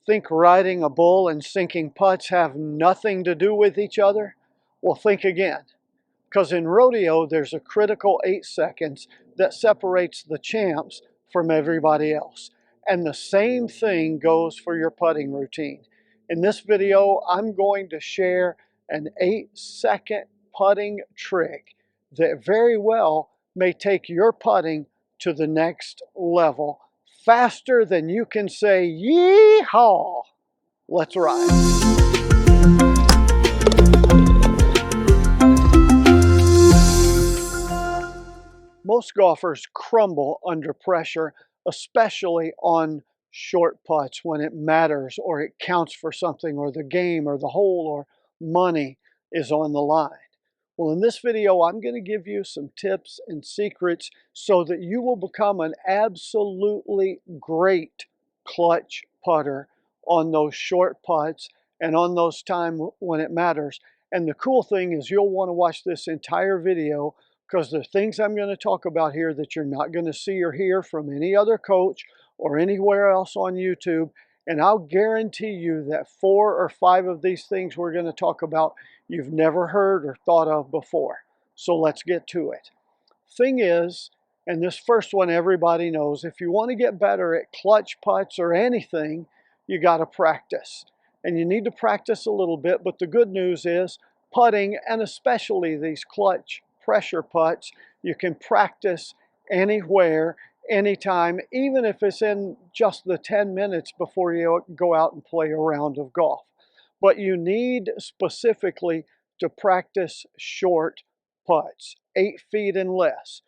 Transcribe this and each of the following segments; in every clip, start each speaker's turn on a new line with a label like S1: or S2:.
S1: Think riding a bull and sinking putts have nothing to do with each other? Well, think again. Because in rodeo, there's a critical 8 seconds that separates the champs from everybody else. And the same thing goes for your putting routine. In this video, I'm going to share an 8-second putting trick that very well may take your putting to the next level faster than you can say yee-haw. Let's ride. Most golfers crumble under pressure, especially on short putts when it matters or it counts for something or the game or the hole or money is on the line. Well, in this video, I'm going to give you some tips and secrets so that you will become an absolutely great clutch putter on those short putts and on those times when it matters. And the cool thing is you'll want to watch this entire video because the things I'm going to talk about here that you're not going to see or hear from any other coach or anywhere else on YouTube. And I'll guarantee you that 4 or 5 of these things we're going to talk about you've never heard or thought of before. So let's get to it. Thing is, and this first one everybody knows, if you want to get better at clutch putts or anything, you got to practice. And you need to practice a little bit, but the good news is putting, and especially these clutch pressure putts, you can practice anywhere, anytime, even if it's in just the 10 minutes before you go out and play a round of golf. But you need specifically to practice short putts, 8 feet and less.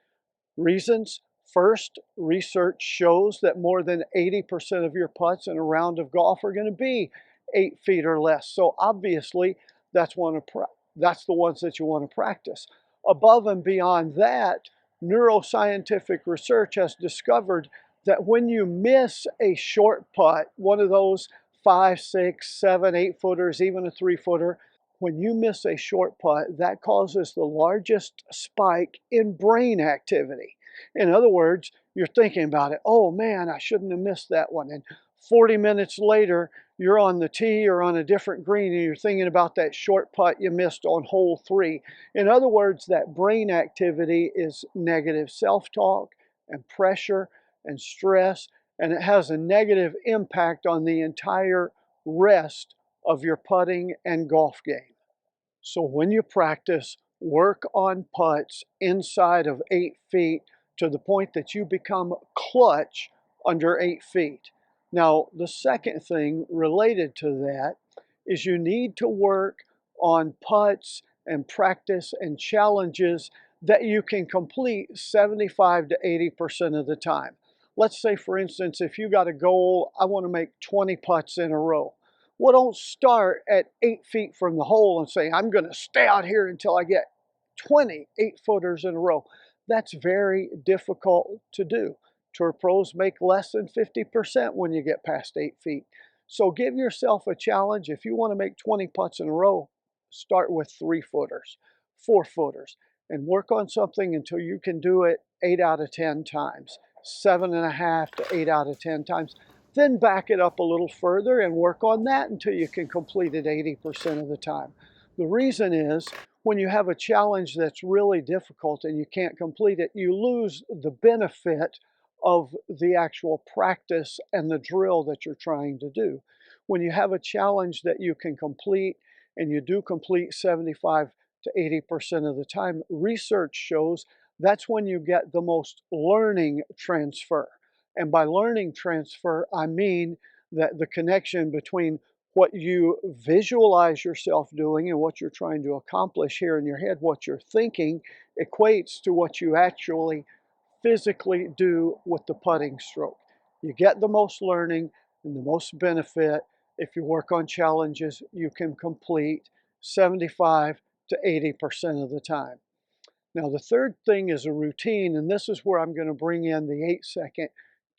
S1: Reasons? First, research shows that more than 80% of your putts in a round of golf are going to be 8 feet or less. So obviously, that's the ones that you want to practice. Above and beyond that, neuroscientific research has discovered that when you miss a short putt, one of those 5, 6, 7, 8 footers, even a 3-footer, when you miss a short putt, that causes the largest spike in brain activity. In other words, you're thinking about it, oh man, I shouldn't have missed that one. And 40 minutes later, you're on the tee or on a different green and you're thinking about that short putt you missed on hole 3. In other words, that brain activity is negative self-talk and pressure and stress, and it has a negative impact on the entire rest of your putting and golf game. So when you practice, work on putts inside of 8 feet to the point that you become clutch under 8 feet. Now, the second thing related to that is you need to work on putts and practice and challenges that you can complete 75 to 80% of the time. Let's say, for instance, if you got a goal, I want to make 20 putts in a row. Well, don't start at 8 feet from the hole and say, I'm going to stay out here until I get 20 8-footers in a row. That's very difficult to do. Tour pros make less than 50% when you get past 8 feet. So give yourself a challenge. If you want to make 20 putts in a row, start with 3-footers, 4-footers, and work on something until you can do it 8 out of 10 times, 7.5 to 8 out of 10 times. Then back it up a little further and work on that until you can complete it 80% of the time. The reason is when you have a challenge that's really difficult and you can't complete it, you lose the benefit of the actual practice and the drill that you're trying to do. When you have a challenge that you can complete and you do complete 75 to 80% of the time, research shows that's when you get the most learning transfer. And by learning transfer, I mean that the connection between what you visualize yourself doing and what you're trying to accomplish here in your head, what you're thinking, equates to what you actually physically do with the putting stroke. You get the most learning and the most benefit if you work on challenges you can complete 75 to 80% of the time. Now, the third thing is a routine, and this is where I'm going to bring in the 8-second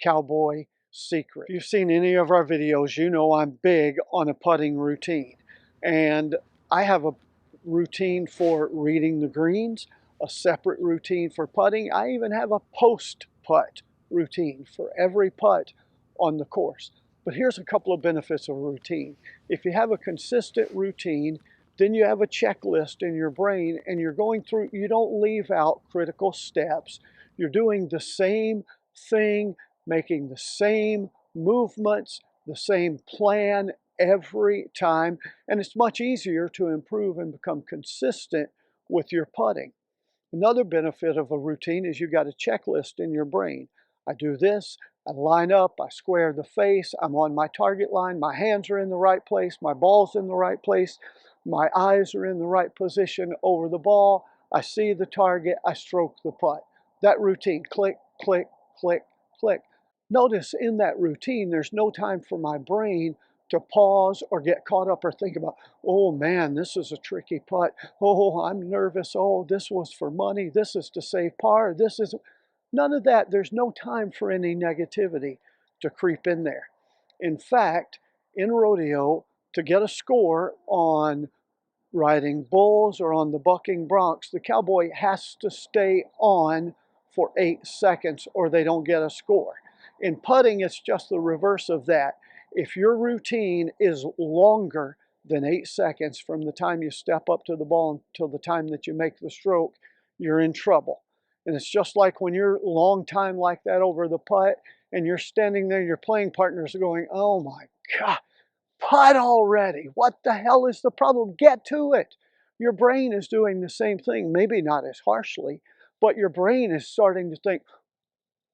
S1: cowboy secret. If you've seen any of our videos, you know I'm big on a putting routine. And I have a routine for reading the greens, a separate routine for putting. I even have a post-putt routine for every putt on the course. But here's a couple of benefits of a routine. If you have a consistent routine, then you have a checklist in your brain and you're going through, you don't leave out critical steps. You're doing the same thing, making the same movements, the same plan every time, and it's much easier to improve and become consistent with your putting. Another benefit of a routine is you got a checklist in your brain. I do this, I line up, I square the face, I'm on my target line, my hands are in the right place, my ball's in the right place, my eyes are in the right position over the ball, I see the target, I stroke the putt. That routine, click, click, click, click. Notice in that routine, there's no time for my brain to pause or get caught up or think about, oh man, this is a tricky putt. Oh, I'm nervous. Oh, this was for money. This is to save par. This is none of that. There's no time for any negativity to creep in there. In fact, in rodeo, to get a score on riding bulls or on the bucking broncs, the cowboy has to stay on for 8 seconds or they don't get a score. In putting, it's just the reverse of that. If your routine is longer than 8 seconds from the time you step up to the ball until the time that you make the stroke, you're in trouble. And it's just like when you're long time like that over the putt and you're standing there, your playing partners are going, oh my God, putt already. What the hell is the problem? Get to it. Your brain is doing the same thing, maybe not as harshly, but your brain is starting to think,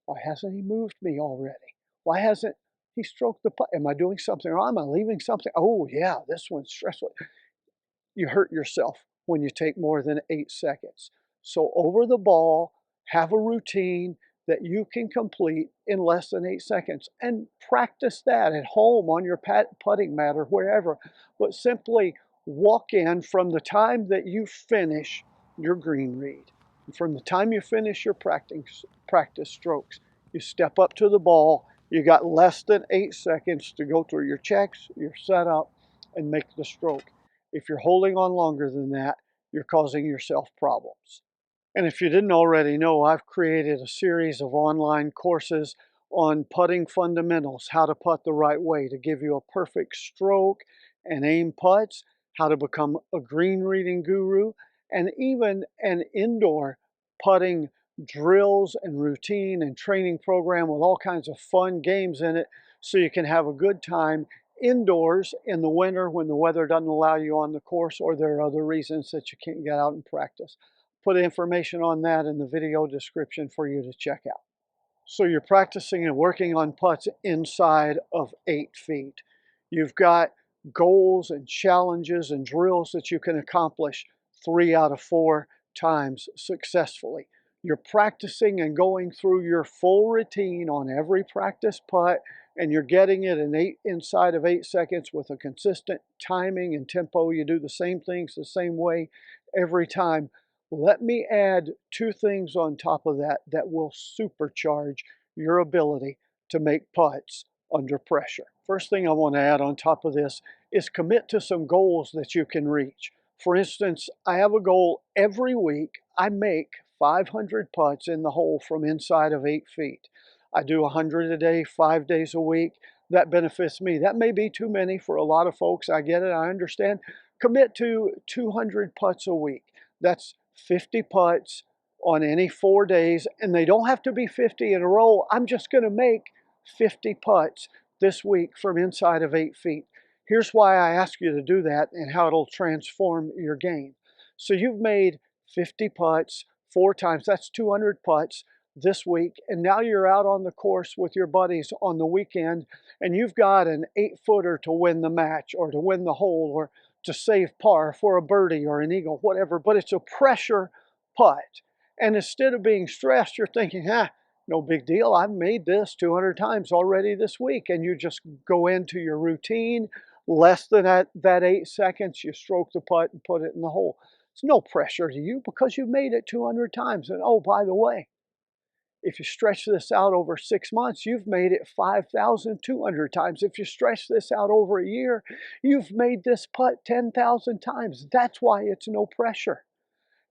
S1: why hasn't he moved me already? Why hasn't he stroked the putt? Am I doing something wrong? Am I leaving something? Oh, yeah, this one's stressful. You hurt yourself when you take more than 8 seconds. So over the ball, have a routine that you can complete in less than 8 seconds and practice that at home on your putting mat or wherever. But simply walk in from the time that you finish your green read. From the time you finish your practice strokes, you step up to the ball. You got less than 8 seconds to go through your checks, your setup, and make the stroke. If you're holding on longer than that, you're causing yourself problems. And if you didn't already know, I've created a series of online courses on putting fundamentals, how to putt the right way to give you a perfect stroke and aim putts, how to become a green reading guru, and even an indoor putting drills and routine and training program with all kinds of fun games in it so you can have a good time indoors in the winter when the weather doesn't allow you on the course or there are other reasons that you can't get out and practice. Put information on that in the video description for you to check out. So you're practicing and working on putts inside of 8 feet. You've got goals and challenges and drills that you can accomplish 3 out of 4 times successfully. You're practicing and going through your full routine on every practice putt, and you're getting it inside of 8 seconds with a consistent timing and tempo. You do the same things the same way every time. Let me add 2 things on top of that that will supercharge your ability to make putts under pressure. First thing I want to add on top of this is commit to some goals that you can reach. For instance, I have a goal every week. I make 500 putts in the hole from inside of 8 feet. I do 100 a day, 5 days a week. That benefits me. That may be too many for a lot of folks. I get it. I understand. Commit to 200 putts a week. That's 50 putts on any 4 days, and they don't have to be 50 in a row. I'm just going to make 50 putts this week from inside of 8 feet. Here's why I ask you to do that and how it'll transform your game. So you've made 50 putts 4 times, that's 200 putts this week, and now you're out on the course with your buddies on the weekend, and you've got an 8-footer to win the match or to win the hole or to save par for a birdie or an eagle, whatever, but it's a pressure putt. And instead of being stressed, you're thinking, no big deal. I've made this 200 times already this week. And you just go into your routine, less than that 8 seconds, you stroke the putt and put it in the hole. It's no pressure to you because you've made it 200 times. And oh, by the way, if you stretch this out over 6 months, you've made it 5,200 times. If you stretch this out over a year, you've made this putt 10,000 times. That's why it's no pressure.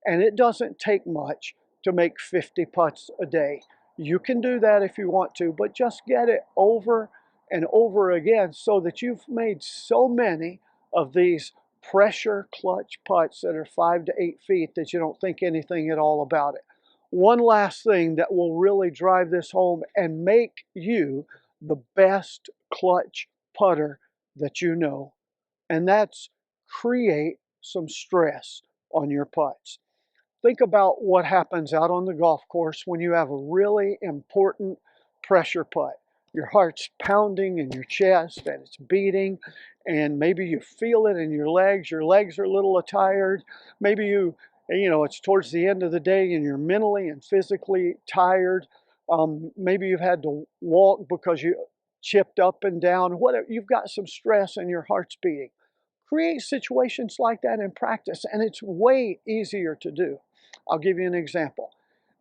S1: And it doesn't take much to make 50 putts a day. You can do that if you want to, but just get it over and over again, so that you've made so many of these pressure clutch putts that are 5 to 8 feet that you don't think anything at all about it. One last thing that will really drive this home and make you the best clutch putter that you know, and that's create some stress on your putts. Think about what happens out on the golf course when you have a really important pressure putt. Your heart's pounding in your chest and it's beating, and maybe you feel it in your legs. Your legs are a little tired. Maybe it's towards the end of the day and you're mentally and physically tired. Maybe you've had to walk because you chipped up and down. Whatever, you've got some stress and your heart's beating. Create situations like that in practice, and it's way easier to do. I'll give you an example.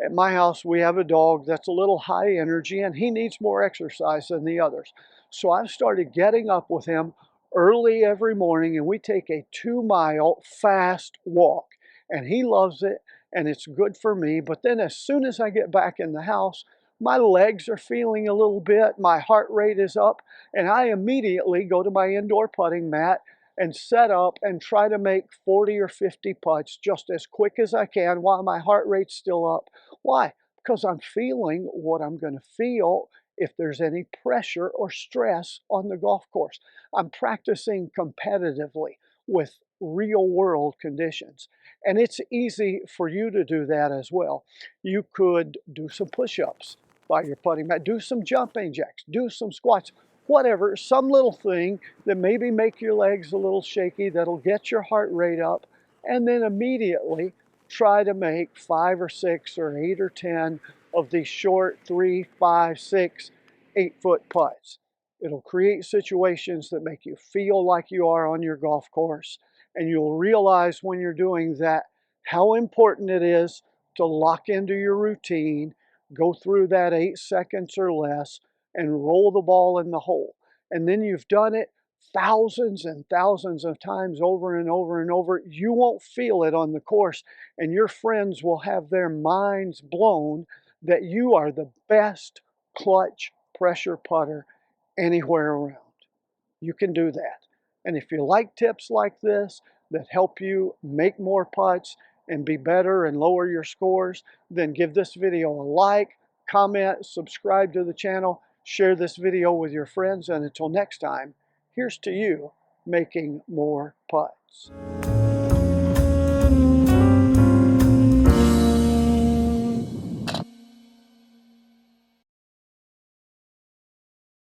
S1: At my house, we have a dog that's a little high energy, and he needs more exercise than the others. So I've started getting up with him early every morning, and we take a 2-mile fast walk. And he loves it, and it's good for me. But then as soon as I get back in the house, my legs are feeling a little bit, my heart rate is up, and I immediately go to my indoor putting mat and set up and try to make 40 or 50 putts just as quick as I can while my heart rate's still up. Why? Because I'm feeling what I'm going to feel if there's any pressure or stress on the golf course. I'm practicing competitively with real world conditions. And it's easy for you to do that as well. You could do some push-ups by your putting mat, do some jumping jacks, do some squats, whatever, some little thing that maybe make your legs a little shaky, that'll get your heart rate up, and then immediately try to make 5 or 6 or 8 or 10 of these short 3, 5, 6, 8-foot putts. It'll create situations that make you feel like you are on your golf course, and you'll realize when you're doing that how important it is to lock into your routine, go through that 8 seconds or less, and roll the ball in the hole. And then you've done it thousands and thousands of times over and over and over. You won't feel it on the course, and your friends will have their minds blown that you are the best clutch pressure putter anywhere around. You can do that. And if you like tips like this that help you make more putts and be better and lower your scores, then give this video a like, comment, subscribe to the channel, share this video with your friends, and until next time, here's to you making more putts.